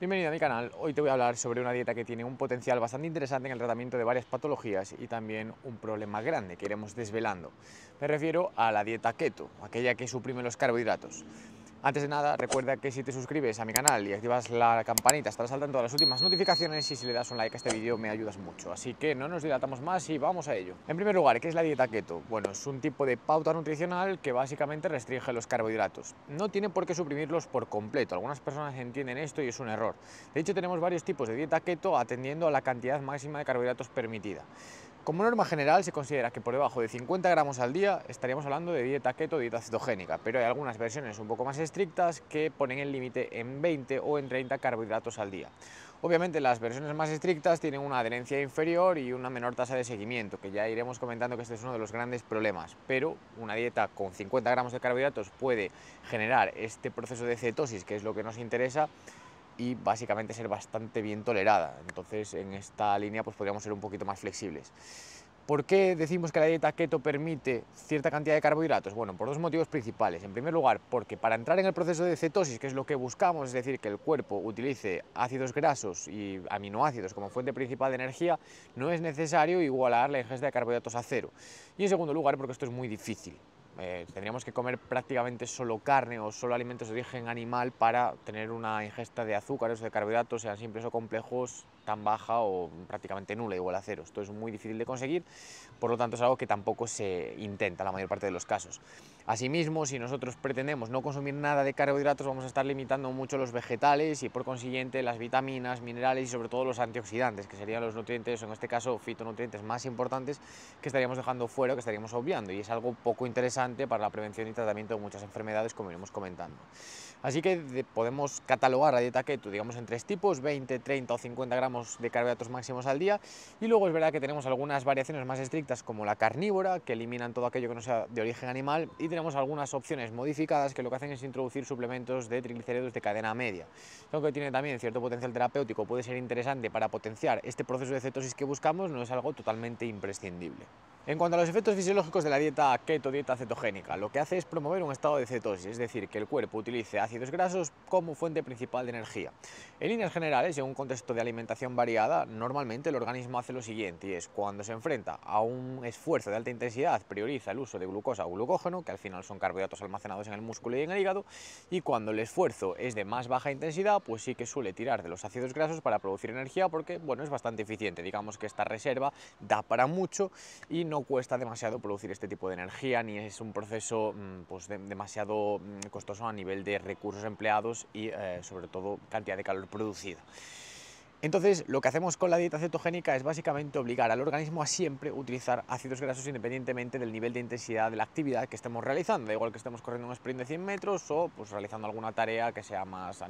Bienvenido a mi canal. Hoy te voy a hablar sobre una dieta que tiene un potencial bastante interesante en el tratamiento de varias patologías y también un problema grande que iremos desvelando. Me refiero a la dieta keto, aquella que suprime los carbohidratos. Antes de nada, recuerda que si te suscribes a mi canal y activas la campanita estarás al tanto de las últimas notificaciones y si le das un like a este vídeo me ayudas mucho. Así que no nos dilatamos más y vamos a ello. En primer lugar, ¿qué es la dieta keto? Bueno, es un tipo de pauta nutricional que básicamente restringe los carbohidratos. No tiene por qué suprimirlos por completo. Algunas personas entienden esto y es un error. De hecho, tenemos varios tipos de dieta keto atendiendo a la cantidad máxima de carbohidratos permitida. Como norma general se considera que por debajo de 50 gramos al día estaríamos hablando de dieta keto o dieta cetogénica, pero hay algunas versiones un poco más estrictas que ponen el límite en 20 o en 30 carbohidratos al día. Obviamente las versiones más estrictas tienen una adherencia inferior y una menor tasa de seguimiento, que ya iremos comentando que este es uno de los grandes problemas, pero una dieta con 50 gramos de carbohidratos puede generar este proceso de cetosis, que es lo que nos interesa, y básicamente ser bastante bien tolerada. Entonces en esta línea pues podríamos ser un poquito más flexibles. ¿Por qué decimos que la dieta keto permite cierta cantidad de carbohidratos? Bueno, por dos motivos principales. En primer lugar, porque para entrar en el proceso de cetosis, que es lo que buscamos, es decir, que el cuerpo utilice ácidos grasos y aminoácidos como fuente principal de energía, no es necesario igualar la ingesta de carbohidratos a cero. Y en segundo lugar, porque esto es muy difícil. Tendríamos que comer prácticamente solo carne o solo alimentos de origen animal para tener una ingesta de azúcares o de carbohidratos, sean simples o complejos, tan baja o prácticamente nula, igual a cero. Esto es muy difícil de conseguir, por lo tanto es algo que tampoco se intenta en la mayor parte de los casos. Asimismo, si nosotros pretendemos no consumir nada de carbohidratos, vamos a estar limitando mucho los vegetales y por consiguiente las vitaminas, minerales y sobre todo los antioxidantes, que serían los nutrientes, o en este caso fitonutrientes más importantes, que estaríamos dejando fuera o que estaríamos obviando, y es algo poco interesante para la prevención y tratamiento de muchas enfermedades, como iremos comentando. Así que podemos catalogar la dieta keto, digamos, en tres tipos: 20, 30 o 50 gramos de carbohidratos máximos al día, y luego es verdad que tenemos algunas variaciones más estrictas como la carnívora, que eliminan todo aquello que no sea de origen animal, y tenemos algunas opciones modificadas que lo que hacen es introducir suplementos de triglicéridos de cadena media, aunque tiene también cierto potencial terapéutico, puede ser interesante para potenciar este proceso de cetosis que buscamos, no es algo totalmente imprescindible. En cuanto a los efectos fisiológicos de la dieta keto, dieta cetogénica, lo que hace es promover un estado de cetosis, es decir, que el cuerpo utilice ácidos grasos como fuente principal de energía. En líneas generales, en un contexto de alimentación variada, normalmente el organismo hace lo siguiente, y es cuando se enfrenta a un esfuerzo de alta intensidad, prioriza el uso de glucosa o glucógeno, que al final son carbohidratos almacenados en el músculo y en el hígado, y cuando el esfuerzo es de más baja intensidad, pues sí que suele tirar de los ácidos grasos para producir energía, porque bueno, es bastante eficiente, digamos que esta reserva da para mucho y no cuesta demasiado producir este tipo de energía, ni es un proceso pues demasiado costoso a nivel de recursos empleados y sobre todo cantidad de calor producida. Entonces, lo que hacemos con la dieta cetogénica es básicamente obligar al organismo a siempre utilizar ácidos grasos independientemente del nivel de intensidad de la actividad que estemos realizando, da igual que estemos corriendo un sprint de 100 metros o pues realizando alguna tarea que sea más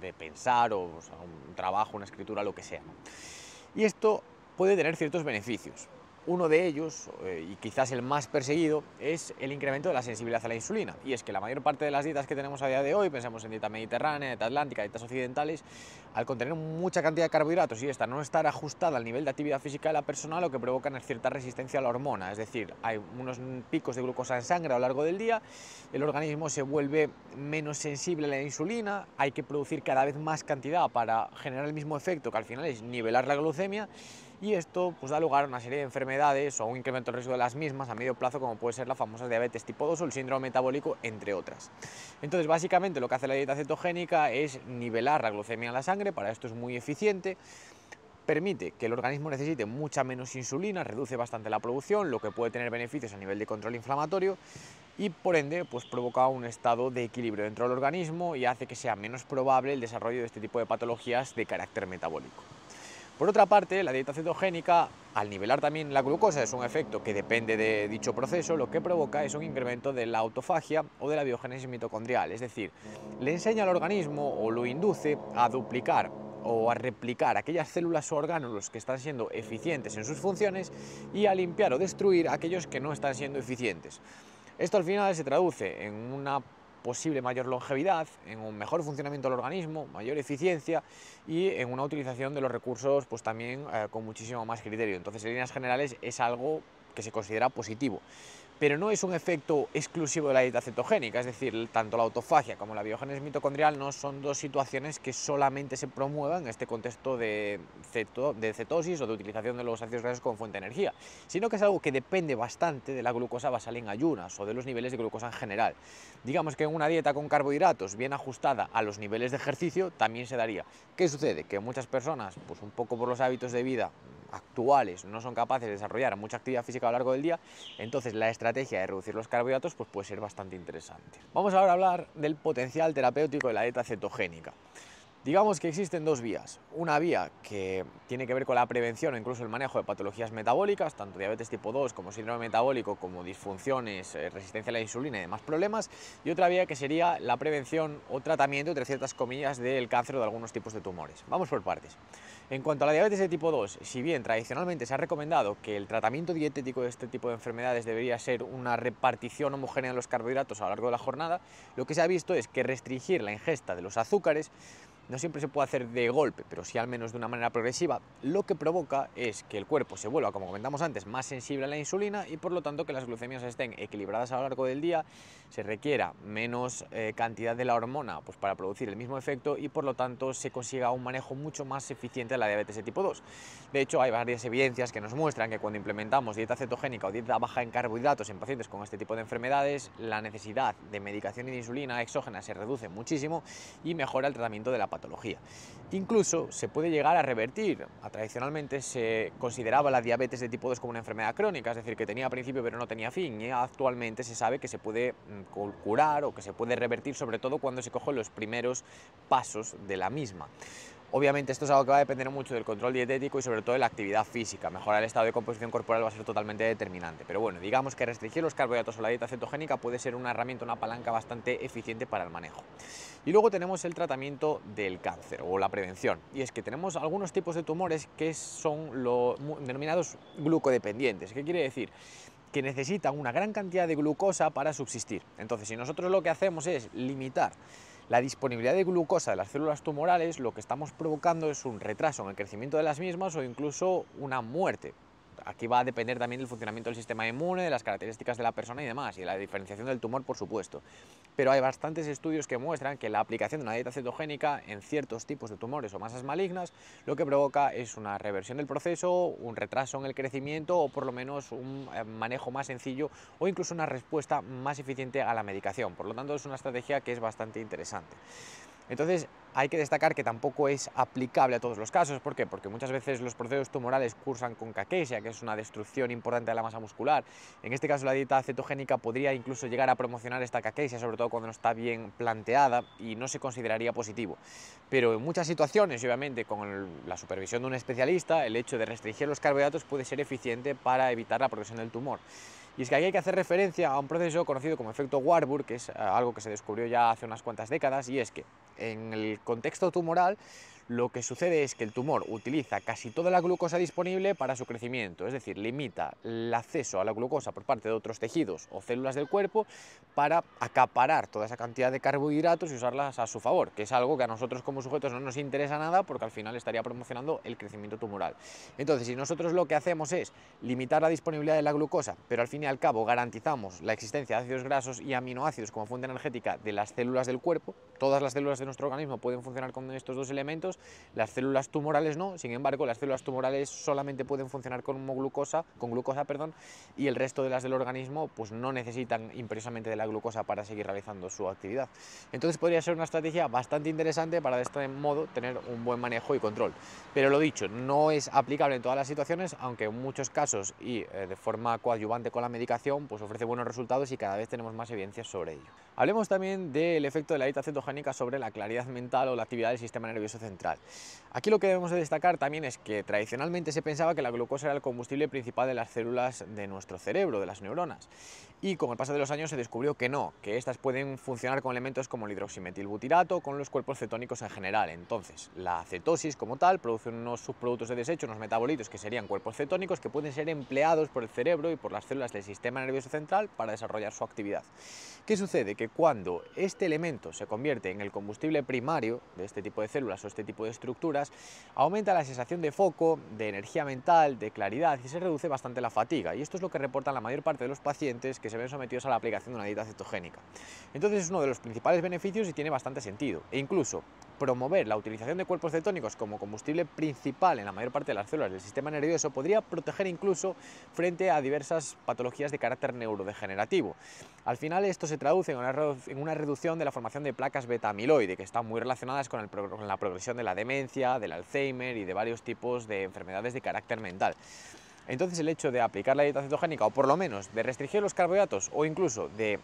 de pensar o un trabajo, una escritura, lo que sea, ¿no? Y esto puede tener ciertos beneficios. Uno de ellos, y quizás el más perseguido, es el incremento de la sensibilidad a la insulina. Y es que la mayor parte de las dietas que tenemos a día de hoy, pensemos en dieta mediterránea, dieta atlántica, dietas occidentales, al contener mucha cantidad de carbohidratos y esta no estar ajustada al nivel de actividad física de la persona, lo que provoca es cierta resistencia a la hormona. Es decir, hay unos picos de glucosa en sangre a lo largo del día, el organismo se vuelve menos sensible a la insulina, hay que producir cada vez más cantidad para generar el mismo efecto, que al final es nivelar la glucemia, y esto pues da lugar a una serie de enfermedades o a un incremento del riesgo de las mismas a medio plazo, como puede ser la famosa diabetes tipo 2 o el síndrome metabólico, entre otras. Entonces básicamente lo que hace la dieta cetogénica es nivelar la glucemia en la sangre, para esto es muy eficiente, permite que el organismo necesite mucha menos insulina, reduce bastante la producción, lo que puede tener beneficios a nivel de control inflamatorio y por ende pues provoca un estado de equilibrio dentro del organismo y hace que sea menos probable el desarrollo de este tipo de patologías de carácter metabólico. Por otra parte, la dieta cetogénica, al nivelar también la glucosa, es un efecto que depende de dicho proceso, lo que provoca es un incremento de la autofagia o de la biogénesis mitocondrial, es decir, le enseña al organismo o lo induce a duplicar o a replicar aquellas células o orgánulos que están siendo eficientes en sus funciones y a limpiar o destruir aquellos que no están siendo eficientes. Esto al final se traduce en una posible mayor longevidad, en un mejor funcionamiento del organismo, mayor eficiencia y en una utilización de los recursos pues también con muchísimo más criterio. Entonces, en líneas generales es algo que se considera positivo. pero no es un efecto exclusivo de la dieta cetogénica, es decir, tanto la autofagia como la biogénesis mitocondrial no son dos situaciones que solamente se promuevan en este contexto de cetosis o de utilización de los ácidos grasos como fuente de energía, sino que es algo que depende bastante de la glucosa basal en ayunas o de los niveles de glucosa en general. Digamos que en una dieta con carbohidratos bien ajustada a los niveles de ejercicio también se daría. ¿Qué sucede? Que muchas personas, pues un poco por los hábitos de vida actuales, no son capaces de desarrollar mucha actividad física a lo largo del día, entonces la estrategia de reducir los carbohidratos pues puede ser bastante interesante. Vamos ahora a hablar del potencial terapéutico de la dieta cetogénica. Digamos que existen dos vías. Una vía que tiene que ver con la prevención o incluso el manejo de patologías metabólicas, tanto diabetes tipo 2 como síndrome metabólico, como disfunciones, resistencia a la insulina y demás problemas. Y otra vía que sería la prevención o tratamiento, entre ciertas comillas, del cáncer o de algunos tipos de tumores. Vamos por partes. En cuanto a la diabetes de tipo 2, si bien tradicionalmente se ha recomendado que el tratamiento dietético de este tipo de enfermedades debería ser una repartición homogénea de los carbohidratos a lo largo de la jornada, lo que se ha visto es que restringir la ingesta de los azúcares no siempre se puede hacer de golpe, pero sí al menos de una manera progresiva, lo que provoca es que el cuerpo se vuelva, como comentamos antes, más sensible a la insulina y por lo tanto que las glucemias estén equilibradas a lo largo del día, se requiera menos cantidad de la hormona pues, para producir el mismo efecto y por lo tanto se consiga un manejo mucho más eficiente de la diabetes de tipo 2. De hecho, hay varias evidencias que nos muestran que cuando implementamos dieta cetogénica o dieta baja en carbohidratos en pacientes con este tipo de enfermedades, la necesidad de medicación y de insulina exógena se reduce muchísimo y mejora el tratamiento de la patología. Incluso se puede llegar a revertir. Tradicionalmente se consideraba la diabetes de tipo 2 como una enfermedad crónica, es decir, que tenía principio pero no tenía fin, y actualmente se sabe que se puede curar o que se puede revertir, sobre todo cuando se cogen los primeros pasos de la misma. Obviamente esto es algo que va a depender mucho del control dietético y sobre todo de la actividad física. Mejorar el estado de composición corporal va a ser totalmente determinante. Pero bueno, digamos que restringir los carbohidratos o la dieta cetogénica puede ser una herramienta, una palanca bastante eficiente para el manejo. Y luego tenemos el tratamiento del cáncer o la prevención. Y es que tenemos algunos tipos de tumores que son los denominados glucodependientes. ¿Qué quiere decir? Que necesitan una gran cantidad de glucosa para subsistir. Entonces, si nosotros lo que hacemos es limitar la disponibilidad de glucosa de las células tumorales, lo que estamos provocando es un retraso en el crecimiento de las mismas o incluso una muerte. Aquí va a depender también del funcionamiento del sistema inmune, de las características de la persona y demás, y de la diferenciación del tumor, por supuesto. Pero hay bastantes estudios que muestran que la aplicación de una dieta cetogénica en ciertos tipos de tumores o masas malignas lo que provoca es una reversión del proceso, un retraso en el crecimiento o por lo menos un manejo más sencillo o incluso una respuesta más eficiente a la medicación. Por lo tanto, es una estrategia que es bastante interesante. Entonces, hay que destacar que tampoco es aplicable a todos los casos. ¿Por qué? Porque muchas veces los procesos tumorales cursan con caquexia, que es una destrucción importante de la masa muscular. En este caso, la dieta cetogénica podría incluso llegar a promocionar esta caquexia, sobre todo cuando no está bien planteada y no se consideraría positivo. Pero en muchas situaciones, y obviamente con la supervisión de un especialista, el hecho de restringir los carbohidratos puede ser eficiente para evitar la progresión del tumor. Y es que aquí hay que hacer referencia a un proceso conocido como efecto Warburg, que es algo que se descubrió ya hace unas cuantas décadas, y es que en el contexto tumoral lo que sucede es que el tumor utiliza casi toda la glucosa disponible para su crecimiento, es decir, limita el acceso a la glucosa por parte de otros tejidos o células del cuerpo para acaparar toda esa cantidad de carbohidratos y usarlas a su favor, que es algo que a nosotros como sujetos no nos interesa nada porque al final estaría promocionando el crecimiento tumoral. Entonces, si nosotros lo que hacemos es limitar la disponibilidad de la glucosa, pero al fin y al cabo garantizamos la existencia de ácidos grasos y aminoácidos como fuente energética de las células del cuerpo, todas las células de nuestro organismo pueden funcionar con estos dos elementos, las células tumorales no. Sin embargo, las células tumorales solamente pueden funcionar con glucosa, y el resto de las del organismo pues no necesitan imperiosamente de la glucosa para seguir realizando su actividad. Entonces podría ser una estrategia bastante interesante para de este modo tener un buen manejo y control. Pero lo dicho, no es aplicable en todas las situaciones, aunque en muchos casos y de forma coadyuvante con la medicación pues ofrece buenos resultados y cada vez tenemos más evidencias sobre ello. Hablemos también del efecto de la dieta cetogénica sobre la claridad mental o la actividad del sistema nervioso central. Aquí lo que debemos de destacar también es que tradicionalmente se pensaba que la glucosa era el combustible principal de las células de nuestro cerebro, de las neuronas, y con el paso de los años se descubrió que no, que estas pueden funcionar con elementos como el hidroximetilbutirato o con los cuerpos cetónicos en general. Entonces, la cetosis como tal produce unos subproductos de desecho, unos metabolitos que serían cuerpos cetónicos que pueden ser empleados por el cerebro y por las células del sistema nervioso central para desarrollar su actividad. ¿Qué sucede? Que cuando este elemento se convierte en el combustible primario de este tipo de células o este tipo tipo de estructuras, aumenta la sensación de foco, de energía mental, de claridad y se reduce bastante la fatiga. Y esto es lo que reportan la mayor parte de los pacientes que se ven sometidos a la aplicación de una dieta cetogénica. Entonces es uno de los principales beneficios y tiene bastante sentido. E incluso promover la utilización de cuerpos cetónicos como combustible principal en la mayor parte de las células del sistema nervioso podría proteger incluso frente a diversas patologías de carácter neurodegenerativo. Al final esto se traduce en una reducción de la formación de placas beta-amiloide, que están muy relacionadas con la progresión de la demencia, del Alzheimer y de varios tipos de enfermedades de carácter mental. Entonces el hecho de aplicar la dieta cetogénica, o por lo menos de restringir los carbohidratos o incluso de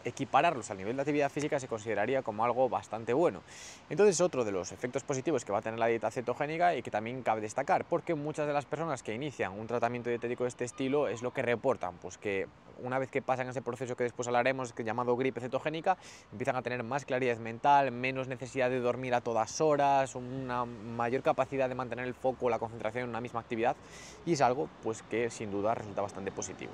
equipararlos al nivel de actividad física, se consideraría como algo bastante bueno. Entonces otro de los efectos positivos que va a tener la dieta cetogénica y que también cabe destacar, porque muchas de las personas que inician un tratamiento dietético de este estilo es lo que reportan, pues que una vez que pasan ese proceso que después hablaremos, que llamado gripe cetogénica, empiezan a tener más claridad mental, menos necesidad de dormir a todas horas, una mayor capacidad de mantener el foco o la concentración en una misma actividad, y es algo pues que sin duda resulta bastante positivo.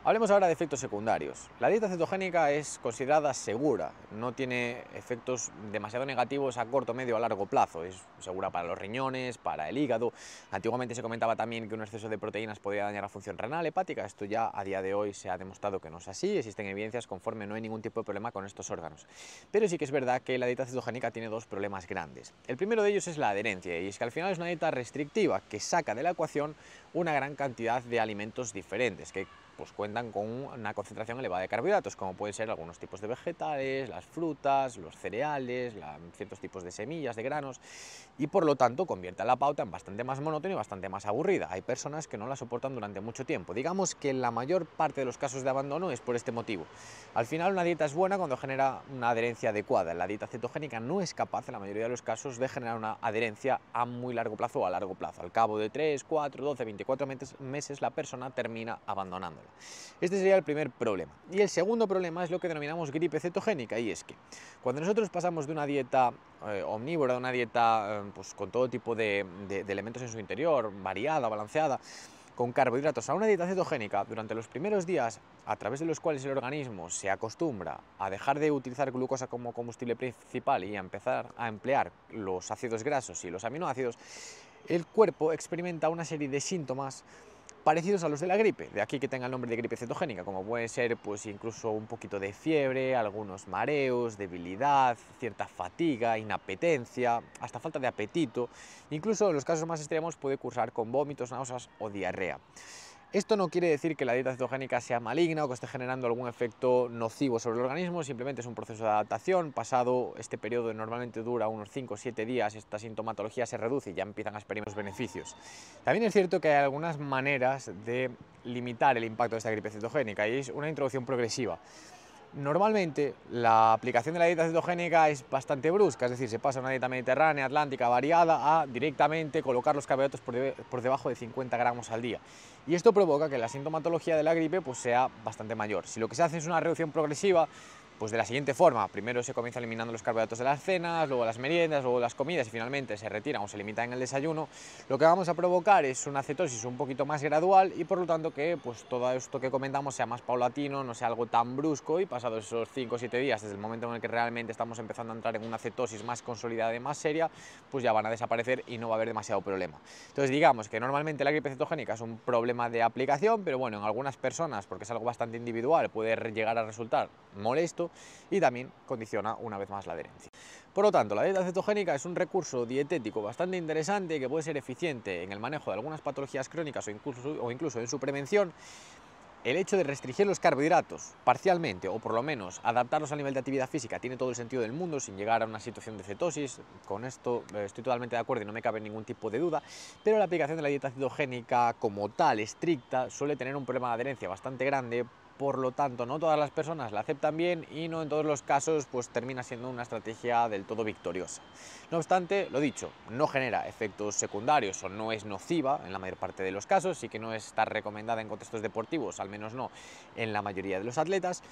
Hablemos ahora de efectos secundarios. La dieta cetogénica es considerada segura, no tiene efectos demasiado negativos a corto, medio o largo plazo. Es segura para los riñones, para el hígado. Antiguamente se comentaba también que un exceso de proteínas podía dañar la función renal, hepática. Esto ya a día de hoy se ha demostrado que no es así. Existen evidencias conforme no hay ningún tipo de problema con estos órganos. Pero sí que es verdad que la dieta cetogénica tiene dos problemas grandes. El primero de ellos es la adherencia, y es que al final es una dieta restrictiva que saca de la ecuación una gran cantidad de alimentos diferentes, que pues cuentan con una concentración elevada de carbohidratos, como pueden ser algunos tipos de vegetales, las frutas, los cereales, ciertos tipos de semillas, de granos, y por lo tanto convierte a la pauta en bastante más monótona y bastante más aburrida. Hay personas que no la soportan durante mucho tiempo. Digamos que la mayor parte de los casos de abandono es por este motivo. Al final una dieta es buena cuando genera una adherencia adecuada. La dieta cetogénica no es capaz en la mayoría de los casos de generar una adherencia a muy largo plazo o a largo plazo. Al cabo de 3, 4, 12, 24 meses la persona termina abandonándola. Este sería el primer problema. Y el segundo problema es lo que denominamos gripe cetogénica, y es que cuando nosotros pasamos de una dieta omnívora, de una dieta pues con todo tipo de elementos en su interior, variada, balanceada, con carbohidratos, a una dieta cetogénica, durante los primeros días, a través de los cuales el organismo se acostumbra a dejar de utilizar glucosa como combustible principal y a empezar a emplear los ácidos grasos y los aminoácidos, el cuerpo experimenta una serie de síntomas parecidos a los de la gripe, de aquí que tenga el nombre de gripe cetogénica, como puede ser pues incluso un poquito de fiebre, algunos mareos, debilidad, cierta fatiga, inapetencia, hasta falta de apetito, incluso en los casos más extremos puede cursar con vómitos, náuseas o diarrea. Esto no quiere decir que la dieta cetogénica sea maligna o que esté generando algún efecto nocivo sobre el organismo, simplemente es un proceso de adaptación. Pasado este periodo, normalmente dura unos 5 o 7 días, esta sintomatología se reduce y ya empiezan a experimentar los beneficios. También es cierto que hay algunas maneras de limitar el impacto de esta gripe cetogénica, y es una introducción progresiva. Normalmente la aplicación de la dieta cetogénica es bastante brusca, es decir, se pasa a una dieta mediterránea, atlántica, variada, a directamente colocar los carbohidratos por debajo de 50 gramos al día. Y esto provoca que la sintomatología de la gripe pues, sea bastante mayor. Si lo que se hace es una reducción progresiva, pues de la siguiente forma: primero se comienza eliminando los carbohidratos de las cenas, luego las meriendas, luego las comidas y finalmente se retiran o se limitan en el desayuno, lo que vamos a provocar es una cetosis un poquito más gradual y por lo tanto que pues todo esto que comentamos sea más paulatino, no sea algo tan brusco, y pasados esos 5 o 7 días, desde el momento en el que realmente estamos empezando a entrar en una cetosis más consolidada y más seria, pues ya van a desaparecer y no va a haber demasiado problema. Entonces digamos que normalmente la gripe cetogénica es un problema de aplicación, pero bueno, en algunas personas, porque es algo bastante individual, puede llegar a resultar molesto y también condiciona una vez más la adherencia. Por lo tanto, la dieta cetogénica es un recurso dietético bastante interesante que puede ser eficiente en el manejo de algunas patologías crónicas o incluso en su prevención. El hecho de restringir los carbohidratos parcialmente, o por lo menos adaptarlos al nivel de actividad física, tiene todo el sentido del mundo sin llegar a una situación de cetosis. Con esto estoy totalmente de acuerdo y no me cabe ningún tipo de duda, pero la aplicación de la dieta cetogénica como tal, estricta, suele tener un problema de adherencia bastante grande. Por lo tanto, no todas las personas la aceptan bien y no en todos los casos pues termina siendo una estrategia del todo victoriosa. No obstante, lo dicho, no genera efectos secundarios o no es nociva en la mayor parte de los casos, sí que no está recomendada en contextos deportivos, al menos no en la mayoría de los atletas,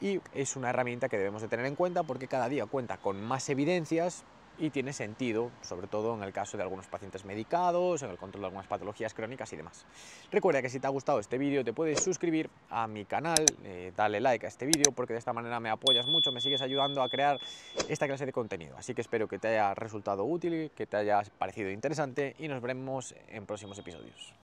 y es una herramienta que debemos de tener en cuenta porque cada día cuenta con más evidencias y tiene sentido, sobre todo en el caso de algunos pacientes medicados, en el control de algunas patologías crónicas y demás. Recuerda que si te ha gustado este vídeo te puedes suscribir a mi canal, dale like a este vídeo porque de esta manera me apoyas mucho, me sigues ayudando a crear esta clase de contenido. Así que espero que te haya resultado útil, que te haya parecido interesante y nos veremos en próximos episodios.